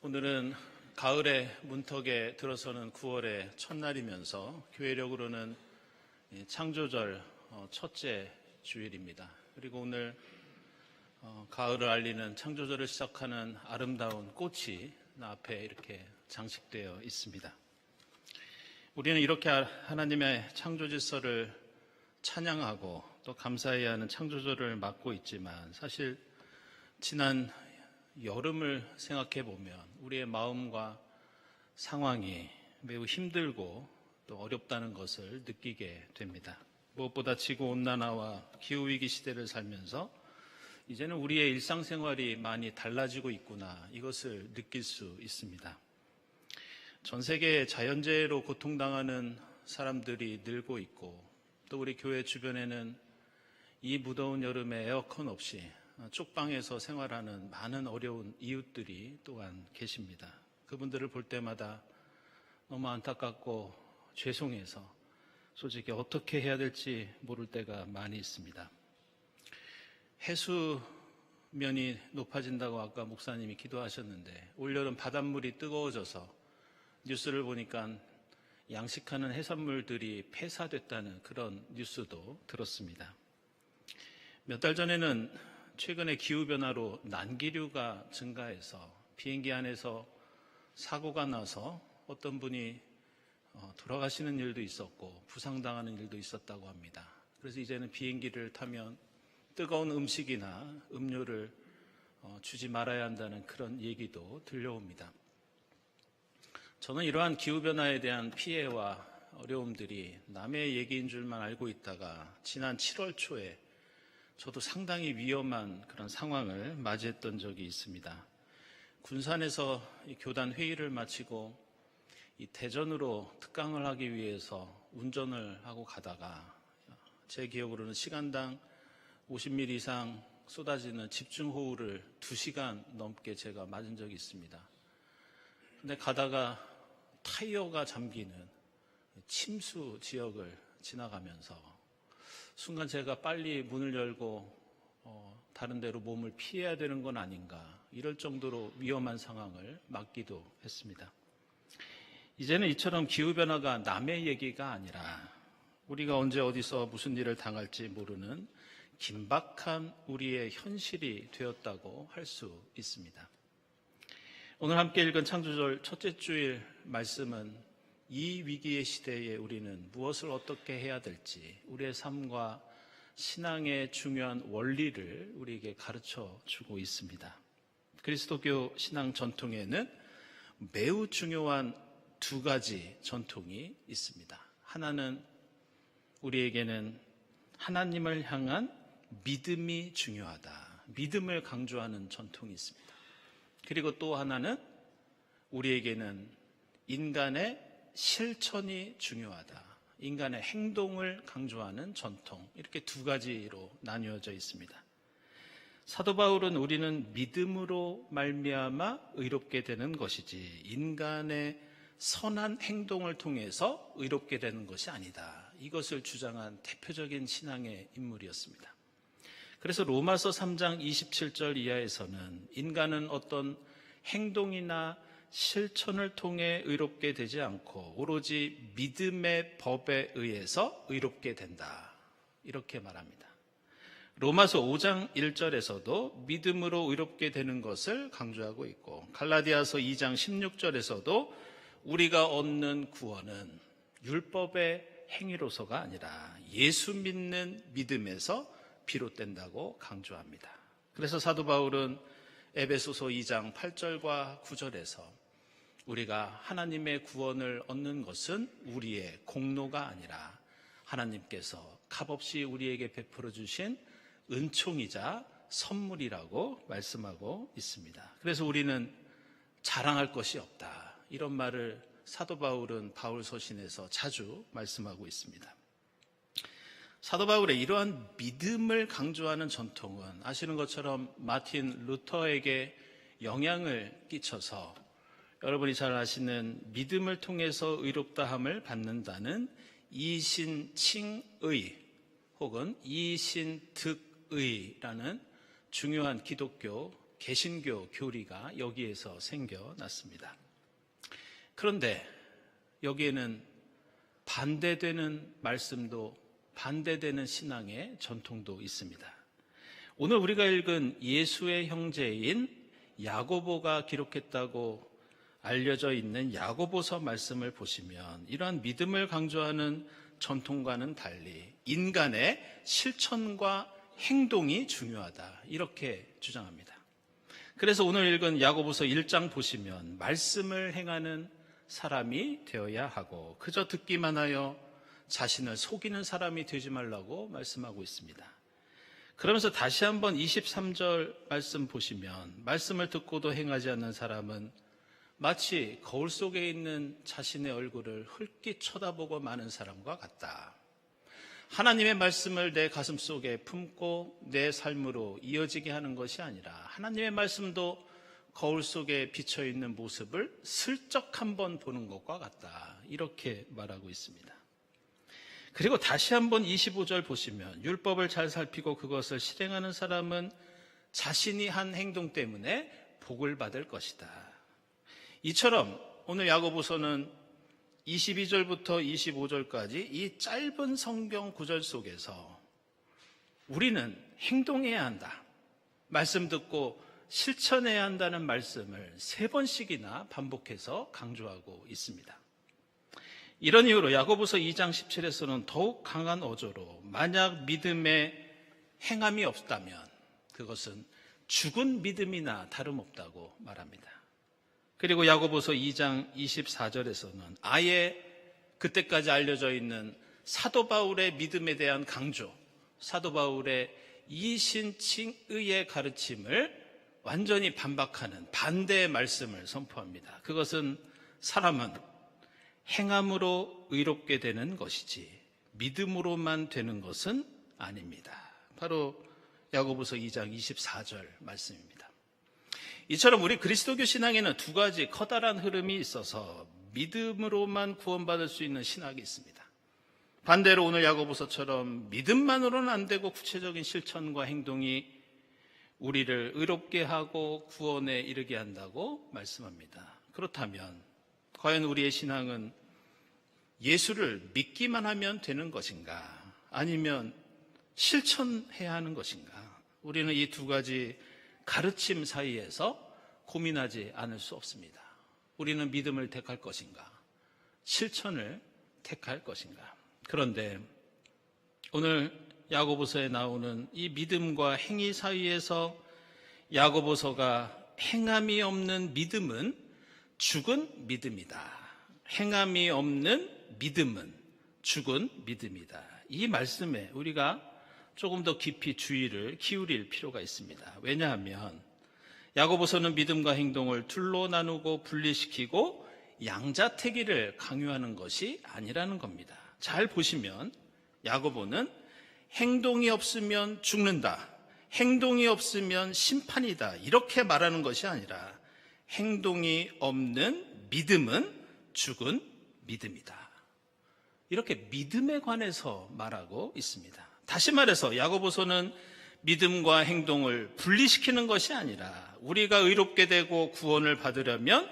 오늘은 가을의 문턱에 들어서는 9월의 첫날이면서 교회력으로는 창조절 첫째 주일입니다. 그리고 오늘 가을을 알리는 창조절을 시작하는 아름다운 꽃이 앞에 이렇게 장식되어 있습니다. 우리는 이렇게 하나님의 창조 질서를 찬양하고 또 감사해야 하는 창조절을 맞고 있지만, 사실 지난 여름을 생각해 보면 우리의 마음과 상황이 매우 힘들고 또 어렵다는 것을 느끼게 됩니다. 무엇보다 지구온난화와 기후위기 시대를 살면서 이제는 우리의 일상생활이 많이 달라지고 있구나, 이것을 느낄 수 있습니다. 전 세계 자연재해로 고통당하는 사람들이 늘고 있고, 또 우리 교회 주변에는 이 무더운 여름에 에어컨 없이 쪽방에서 생활하는 많은 어려운 이웃들이 또한 계십니다. 그분들을 볼 때마다 너무 안타깝고 죄송해서 솔직히 어떻게 해야 될지 모를 때가 많이 있습니다. 해수면이 높아진다고 아까 목사님이 기도하셨는데, 올여름 바닷물이 뜨거워져서 뉴스를 보니까 양식하는 해산물들이 폐사됐다는 그런 뉴스도 들었습니다. 몇 달 전에는 최근에 기후변화로 난기류가 증가해서 비행기 안에서 사고가 나서 어떤 분이 돌아가시는 일도 있었고 부상당하는 일도 있었다고 합니다. 그래서 이제는 비행기를 타면 뜨거운 음식이나 음료를 주지 말아야 한다는 그런 얘기도 들려옵니다. 저는 이러한 기후변화에 대한 피해와 어려움들이 남의 얘기인 줄만 알고 있다가 지난 7월 초에 저도 상당히 위험한 그런 상황을 맞이했던 적이 있습니다. 군산에서 교단 회의를 마치고 이 대전으로 특강을 하기 위해서 운전을 하고 가다가 제 기억으로는 시간당 50mm 이상 쏟아지는 집중호우를 2시간 넘게 제가 맞은 적이 있습니다. 근데 가다가 타이어가 잠기는 침수 지역을 지나가면서 순간 제가 빨리 문을 열고 다른 데로 몸을 피해야 되는 건 아닌가, 이럴 정도로 위험한 상황을 맞기도 했습니다. 이제는 이처럼 기후변화가 남의 얘기가 아니라 우리가 언제 어디서 무슨 일을 당할지 모르는 긴박한 우리의 현실이 되었다고 할 수 있습니다. 오늘 함께 읽은 창조절 첫째 주일 말씀은 이 위기의 시대에 우리는 무엇을 어떻게 해야 될지, 우리의 삶과 신앙의 중요한 원리를 우리에게 가르쳐 주고 있습니다. 그리스도교 신앙 전통에는 매우 중요한 2가지 전통이 있습니다. 하나는 우리에게는 하나님을 향한 믿음이 중요하다, 믿음을 강조하는 전통이 있습니다. 그리고 또 하나는 우리에게는 인간의 실천이 중요하다, 인간의 행동을 강조하는 전통, 이렇게 2가지로 나뉘어져 있습니다. 사도 바울은 우리는 믿음으로 말미암아 의롭게 되는 것이지 인간의 선한 행동을 통해서 의롭게 되는 것이 아니다, 이것을 주장한 대표적인 신앙의 인물이었습니다. 그래서 로마서 3장 27절 이하에서는 인간은 어떤 행동이나 실천을 통해 의롭게 되지 않고 오로지 믿음의 법에 의해서 의롭게 된다, 이렇게 말합니다. 로마서 5장 1절에서도 믿음으로 의롭게 되는 것을 강조하고 있고, 갈라디아서 2장 16절에서도 우리가 얻는 구원은 율법의 행위로서가 아니라 예수 믿는 믿음에서 비롯된다고 강조합니다. 그래서 사도 바울은 에베소서 2장 8절과 9절에서 우리가 하나님의 구원을 얻는 것은 우리의 공로가 아니라 하나님께서 값없이 우리에게 베풀어 주신 은총이자 선물이라고 말씀하고 있습니다. 그래서 우리는 자랑할 것이 없다, 이런 말을 사도 바울은 바울서신에서 자주 말씀하고 있습니다. 사도 바울의 이러한 믿음을 강조하는 전통은 아시는 것처럼 마틴 루터에게 영향을 끼쳐서 여러분이 잘 아시는 믿음을 통해서 의롭다함을 받는다는 이신칭의 혹은 이신득의라는 중요한 기독교 개신교 교리가 여기에서 생겨났습니다. 그런데 여기에는 반대되는 말씀도 반대되는 신앙의 전통도 있습니다. 오늘 우리가 읽은 예수의 형제인 야고보가 기록했다고 알려져 있는 야고보서 말씀을 보시면 이러한 믿음을 강조하는 전통과는 달리 인간의 실천과 행동이 중요하다, 이렇게 주장합니다. 그래서 오늘 읽은 야고보서 1장 보시면 말씀을 행하는 사람이 되어야 하고 그저 듣기만 하여 자신을 속이는 사람이 되지 말라고 말씀하고 있습니다. 그러면서 다시 한번 23절 말씀 보시면 말씀을 듣고도 행하지 않는 사람은 마치 거울 속에 있는 자신의 얼굴을 흘낏 쳐다보고 마는 사람과 같다. 하나님의 말씀을 내 가슴 속에 품고 내 삶으로 이어지게 하는 것이 아니라 하나님의 말씀도 거울 속에 비쳐있는 모습을 슬쩍 한번 보는 것과 같다, 이렇게 말하고 있습니다. 그리고 다시 한번 25절 보시면 율법을 잘 살피고 그것을 실행하는 사람은 자신이 한 행동 때문에 복을 받을 것이다. 이처럼 오늘 야고보서는 22절부터 25절까지 이 짧은 성경 구절 속에서 우리는 행동해야 한다, 말씀 듣고 실천해야 한다는 말씀을 3번씩이나 반복해서 강조하고 있습니다. 이런 이유로 야고보서 2장 17에서는 더욱 강한 어조로 만약 믿음에 행함이 없다면 그것은 죽은 믿음이나 다름없다고 말합니다. 그리고 야고보서 2장 24절에서는 아예 그때까지 알려져 있는 사도 바울의 믿음에 대한 강조, 사도 바울의 이신칭의의 가르침을 완전히 반박하는 반대의 말씀을 선포합니다. 그것은 사람은 행함으로 의롭게 되는 것이지 믿음으로만 되는 것은 아닙니다. 바로 야고보서 2장 24절 말씀입니다. 이처럼 우리 그리스도교 신앙에는 2가지 커다란 흐름이 있어서 믿음으로만 구원받을 수 있는 신학이 있습니다. 반대로 오늘 야고보서처럼 믿음만으로는 안 되고 구체적인 실천과 행동이 우리를 의롭게 하고 구원에 이르게 한다고 말씀합니다. 그렇다면 과연 우리의 신앙은 예수를 믿기만 하면 되는 것인가, 아니면 실천해야 하는 것인가? 우리는 이 2가지 가르침 사이에서 고민하지 않을 수 없습니다. 우리는 믿음을 택할 것인가, 실천을 택할 것인가? 그런데 오늘 야고보서에 나오는 이 믿음과 행위 사이에서 야고보서가 행함이 없는 믿음은 죽은 믿음이다, 행함이 없는 믿음은 죽은 믿음이다, 이 말씀에 우리가 조금 더 깊이 주의를 기울일 필요가 있습니다. 왜냐하면 야고보서는 믿음과 행동을 둘로 나누고 분리시키고 양자택일을 강요하는 것이 아니라는 겁니다. 잘 보시면 야고보는 행동이 없으면 죽는다, 행동이 없으면 심판이다, 이렇게 말하는 것이 아니라 행동이 없는 믿음은 죽은 믿음이다, 이렇게 믿음에 관해서 말하고 있습니다. 다시 말해서 야고보서는 믿음과 행동을 분리시키는 것이 아니라 우리가 의롭게 되고 구원을 받으려면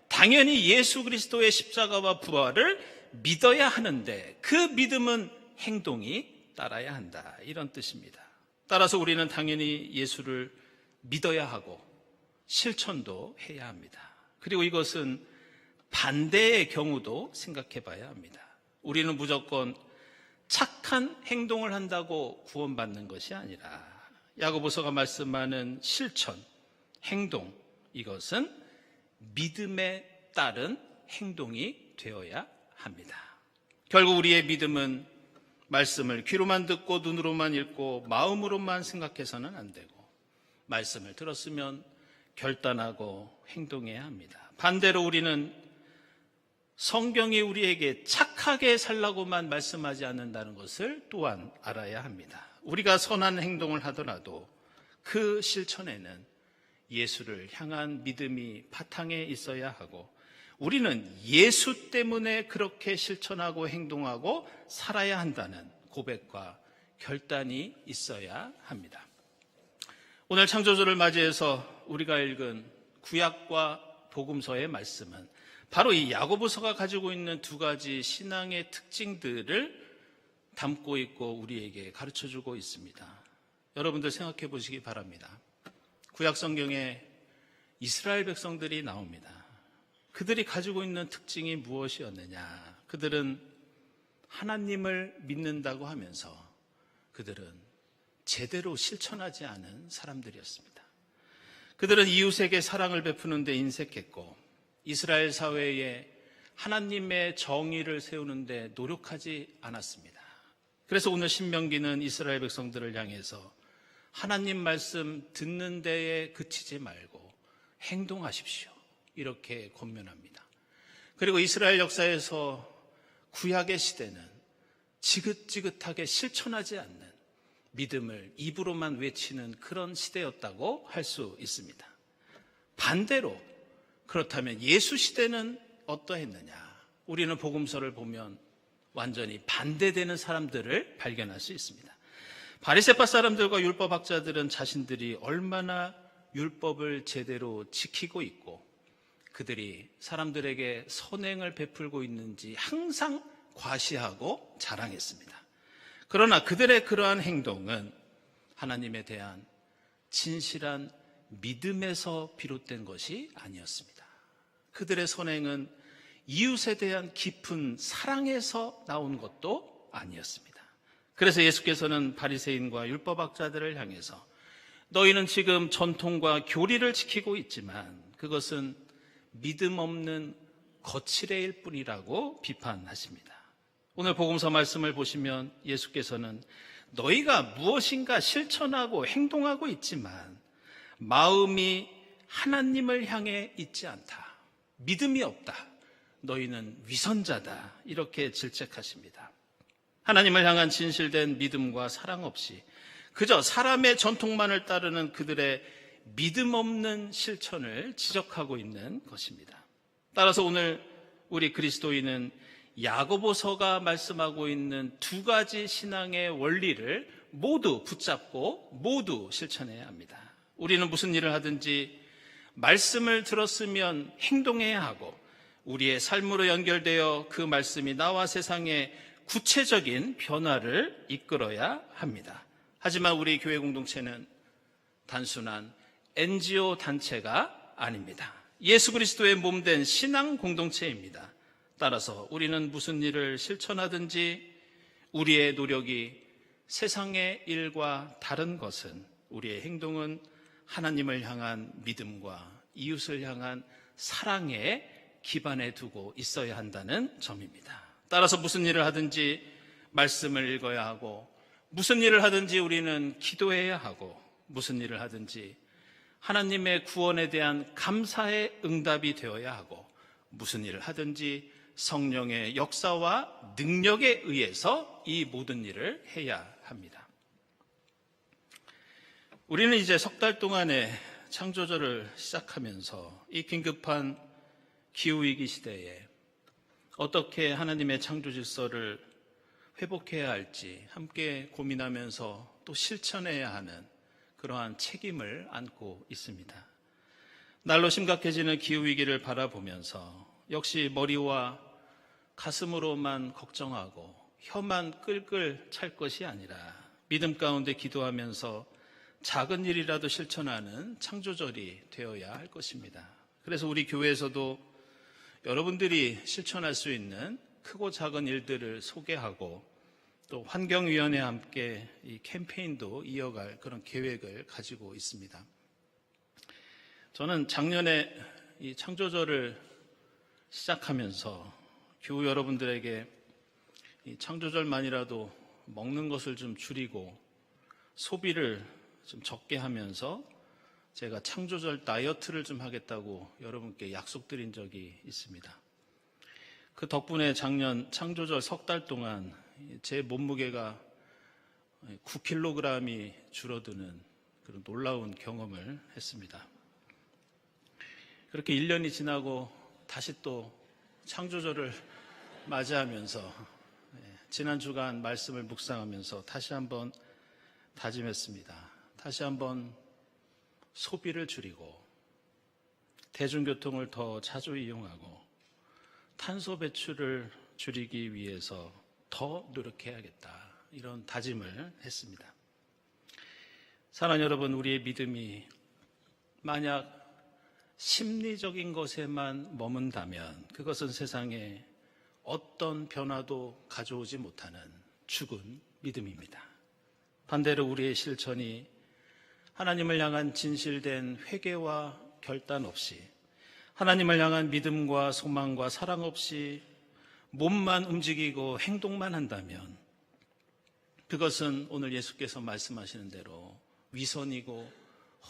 당연히 예수 그리스도의 십자가와 부활을 믿어야 하는데 그 믿음은 행동이 따라야 한다, 이런 뜻입니다. 따라서 우리는 당연히 예수를 믿어야 하고 실천도 해야 합니다. 그리고 이것은 반대의 경우도 생각해 봐야 합니다. 우리는 무조건 착한 행동을 한다고 구원받는 것이 아니라 야고보서가 말씀하는 실천, 행동, 이것은 믿음에 따른 행동이 되어야 합니다. 결국 우리의 믿음은 말씀을 귀로만 듣고 눈으로만 읽고 마음으로만 생각해서는 안 되고 말씀을 들었으면 결단하고 행동해야 합니다. 반대로 우리는 성경이 우리에게 착하게 살라고만 말씀하지 않는다는 것을 또한 알아야 합니다. 우리가 선한 행동을 하더라도 그 실천에는 예수를 향한 믿음이 바탕에 있어야 하고 우리는 예수 때문에 그렇게 실천하고 행동하고 살아야 한다는 고백과 결단이 있어야 합니다. 오늘 창조주를 맞이해서 우리가 읽은 구약과 복음서의 말씀은 바로 이 야고보서가 가지고 있는 두 가지 신앙의 특징들을 담고 있고 우리에게 가르쳐주고 있습니다. 여러분들 생각해 보시기 바랍니다. 구약 성경에 이스라엘 백성들이 나옵니다. 그들이 가지고 있는 특징이 무엇이었느냐? 그들은 하나님을 믿는다고 하면서 그들은 제대로 실천하지 않은 사람들이었습니다. 그들은 이웃에게 사랑을 베푸는 데 인색했고 이스라엘 사회에 하나님의 정의를 세우는 데 노력하지 않았습니다. 그래서 오늘 신명기는 이스라엘 백성들을 향해서 하나님 말씀 듣는 데에 그치지 말고 행동하십시오. 이렇게 권면합니다. 그리고 이스라엘 역사에서 구약의 시대는 지긋지긋하게 실천하지 않는 믿음을 입으로만 외치는 그런 시대였다고 할 수 있습니다. 반대로 그렇다면 예수 시대는 어떠했느냐? 우리는 복음서를 보면 완전히 반대되는 사람들을 발견할 수 있습니다. 바리새파 사람들과 율법학자들은 자신들이 얼마나 율법을 제대로 지키고 있고 그들이 사람들에게 선행을 베풀고 있는지 항상 과시하고 자랑했습니다. 그러나 그들의 그러한 행동은 하나님에 대한 진실한 믿음에서 비롯된 것이 아니었습니다. 그들의 선행은 이웃에 대한 깊은 사랑에서 나온 것도 아니었습니다. 그래서 예수께서는 바리새인과 율법학자들을 향해서 너희는 지금 전통과 교리를 지키고 있지만 그것은 믿음 없는 거칠애일 뿐이라고 비판하십니다. 오늘 복음서 말씀을 보시면 예수께서는 너희가 무엇인가 실천하고 행동하고 있지만 마음이 하나님을 향해 있지 않다. 믿음이 없다. 너희는 위선자다. 이렇게 질책하십니다. 하나님을 향한 진실된 믿음과 사랑 없이 그저 사람의 전통만을 따르는 그들의 믿음 없는 실천을 지적하고 있는 것입니다. 따라서 오늘 우리 그리스도인은 야고보서가 말씀하고 있는 두 가지 신앙의 원리를 모두 붙잡고 모두 실천해야 합니다. 우리는 무슨 일을 하든지 말씀을 들었으면 행동해야 하고 우리의 삶으로 연결되어 그 말씀이 나와 세상에 구체적인 변화를 이끌어야 합니다. 하지만 우리 교회 공동체는 단순한 NGO 단체가 아닙니다. 예수 그리스도의 몸된 신앙 공동체입니다. 따라서 우리는 무슨 일을 실천하든지 우리의 노력이 세상의 일과 다른 것은 우리의 행동은 하나님을 향한 믿음과 이웃을 향한 사랑에 기반에 두고 있어야 한다는 점입니다. 따라서 무슨 일을 하든지 말씀을 읽어야 하고 무슨 일을 하든지 우리는 기도해야 하고 무슨 일을 하든지 하나님의 구원에 대한 감사의 응답이 되어야 하고 무슨 일을 하든지 성령의 역사와 능력에 의해서 이 모든 일을 해야 합니다. 우리는 이제 석 달 동안의 창조절을 시작하면서 이 긴급한 기후위기 시대에 어떻게 하나님의 창조 질서를 회복해야 할지 함께 고민하면서 또 실천해야 하는 그러한 책임을 안고 있습니다. 날로 심각해지는 기후위기를 바라보면서 역시 머리와 가슴으로만 걱정하고 혀만 끌끌 찰 것이 아니라 믿음 가운데 기도하면서 작은 일이라도 실천하는 창조절이 되어야 할 것입니다. 그래서 우리 교회에서도 여러분들이 실천할 수 있는 크고 작은 일들을 소개하고 또 환경위원회와 함께 이 캠페인도 이어갈 그런 계획을 가지고 있습니다. 저는 작년에 이 창조절을 시작하면서 교우 여러분들에게 이 창조절만이라도 먹는 것을 좀 줄이고 소비를 좀 적게 하면서 제가 창조절 다이어트를 좀 하겠다고 여러분께 약속드린 적이 있습니다. 그 덕분에 작년 창조절 석 달 동안 제 몸무게가 9kg이 줄어드는 그런 놀라운 경험을 했습니다. 그렇게 1년이 지나고 다시 또 창조절을 맞이하면서 지난 주간 말씀을 묵상하면서 다시 한번 다짐했습니다. 다시 한번 소비를 줄이고 대중교통을 더 자주 이용하고 탄소 배출을 줄이기 위해서 더 노력해야겠다, 이런 다짐을 했습니다. 사랑하는 여러분, 우리의 믿음이 만약 심리적인 것에만 머문다면 그것은 세상에 어떤 변화도 가져오지 못하는 죽은 믿음입니다. 반대로 우리의 실천이 하나님을 향한 진실된 회개와 결단 없이, 하나님을 향한 믿음과 소망과 사랑 없이 몸만 움직이고 행동만 한다면 그것은 오늘 예수께서 말씀하시는 대로 위선이고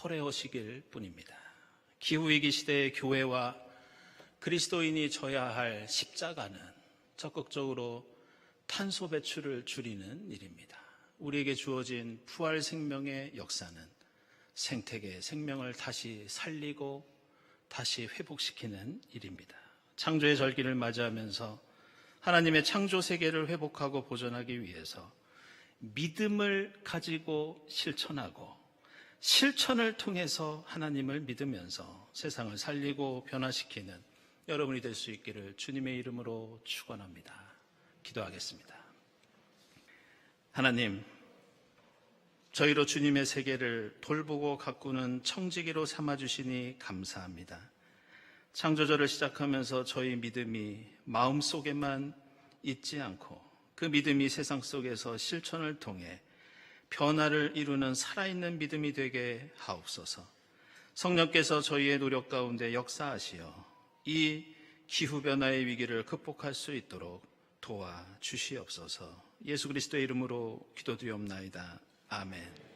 허례허식일 뿐입니다. 기후위기 시대의 교회와 그리스도인이 져야 할 십자가는 적극적으로 탄소 배출을 줄이는 일입니다. 우리에게 주어진 부활 생명의 역사는 생태계의 생명을 다시 살리고 다시 회복시키는 일입니다. 창조의 절기를 맞이하면서 하나님의 창조 세계를 회복하고 보존하기 위해서 믿음을 가지고 실천하고 실천을 통해서 하나님을 믿으면서 세상을 살리고 변화시키는 여러분이 될 수 있기를 주님의 이름으로 축원합니다. 기도하겠습니다. 하나님, 저희로 주님의 세계를 돌보고 가꾸는 청지기로 삼아주시니 감사합니다. 창조절을 시작하면서 저희 믿음이 마음속에만 있지 않고 그 믿음이 세상 속에서 실천을 통해 변화를 이루는 살아있는 믿음이 되게 하옵소서. 성령께서 저희의 노력 가운데 역사하시어 이 기후변화의 위기를 극복할 수 있도록 도와주시옵소서. 예수 그리스도의 이름으로 기도드리옵나이다. 아멘.